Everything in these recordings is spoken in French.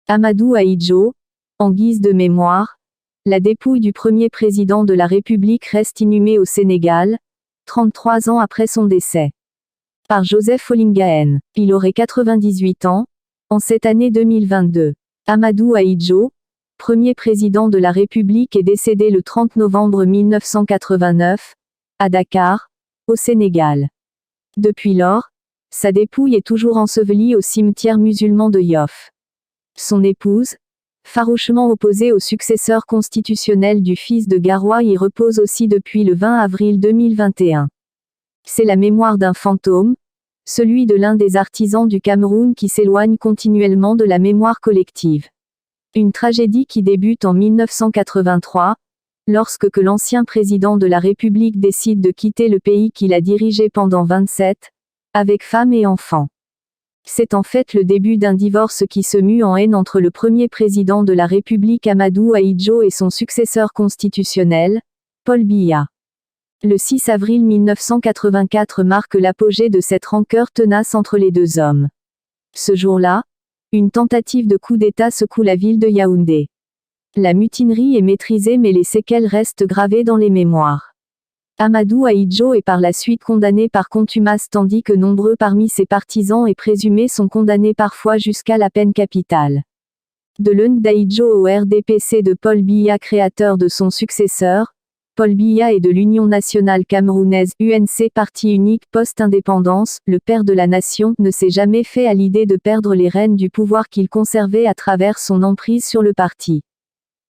Amadou Ahidjo, en guise de mémoire, la dépouille du premier président de la République reste inhumée au Sénégal, 33 ans après son décès. Par Joseph Olingaen. Il aurait 98 ans, en cette année 2022. Amadou Ahidjo, premier président de la République, est décédé le 30 novembre 1989, à Dakar, au Sénégal. Depuis lors, sa dépouille est toujours ensevelie au cimetière musulman de Yoff. Son épouse, farouchement opposée au successeur constitutionnel du fils de Garoua, y repose aussi depuis le 20 avril 2021. C'est la mémoire d'un fantôme, celui de l'un des artisans du Cameroun qui s'éloigne continuellement de la mémoire collective. Une tragédie qui débute en 1983, lorsque l'ancien président de la République décide de quitter le pays qu'il a dirigé pendant 27, avec femme et enfants. C'est en fait le début d'un divorce qui se mue en haine entre le premier président de la République Amadou Ahidjo et son successeur constitutionnel, Paul Biya. Le 6 avril 1984 marque l'apogée de cette rancœur tenace entre les deux hommes. Ce jour-là, une tentative de coup d'État secoue la ville de Yaoundé. La mutinerie est maîtrisée mais les séquelles restent gravées dans les mémoires. Amadou Ahidjo est par la suite condamné par contumace tandis que nombreux parmi ses partisans et présumés sont condamnés parfois jusqu'à la peine capitale. De l'Ung d'Ahidjo au RDPC de Paul Biya, créateur de son successeur, Paul Biya, et de l'Union nationale camerounaise, UNC, parti unique post-indépendance, le père de la nation, ne s'est jamais fait à l'idée de perdre les rênes du pouvoir qu'il conservait à travers son emprise sur le parti.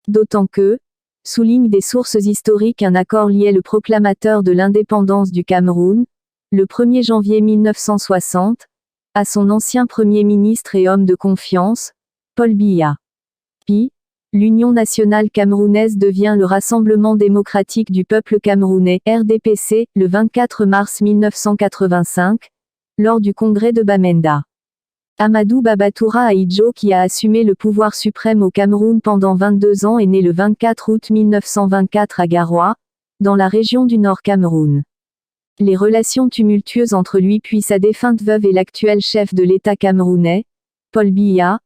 D'autant que, souligne des sources historiques, un accord liait le proclamateur de l'indépendance du Cameroun, le 1er janvier 1960, à son ancien Premier ministre et homme de confiance, Paul Biya. Puis, l'Union nationale camerounaise devient le Rassemblement démocratique du peuple camerounais, RDPC, le 24 mars 1985, lors du congrès de Bamenda. Amadou Babatoura Ahidjo, qui a assumé le pouvoir suprême au Cameroun pendant 22 ans, est né le 24 août 1924 à Garoua, dans la région du Nord Cameroun. Les relations tumultueuses entre lui puis sa défunte veuve et l'actuel chef de l'État camerounais, Paul Biya,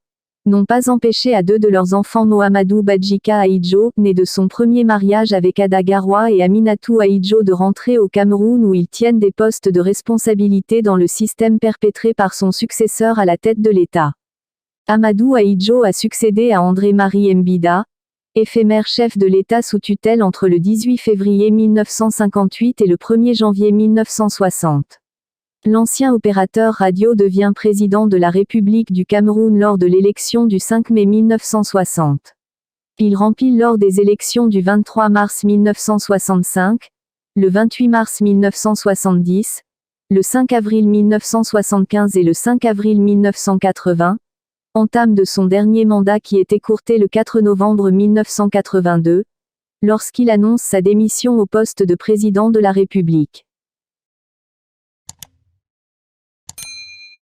n'ont pas empêché à deux de leurs enfants, Mohamedou Badjika Ahidjo, né de son premier mariage avec Ada Garoua, et Aminatou Ahidjo, de rentrer au Cameroun où ils tiennent des postes de responsabilité dans le système perpétré par son successeur à la tête de l'État. Amadou Ahidjo a succédé à André-Marie Mbida, éphémère chef de l'État sous tutelle entre le 18 février 1958 et le 1er janvier 1960. L'ancien opérateur radio devient président de la République du Cameroun lors de l'élection du 5 mai 1960. Il rempile lors des élections du 23 mars 1965, le 28 mars 1970, le 5 avril 1975 et le 5 avril 1980, entame de son dernier mandat qui est écourté le 4 novembre 1982, lorsqu'il annonce sa démission au poste de président de la République.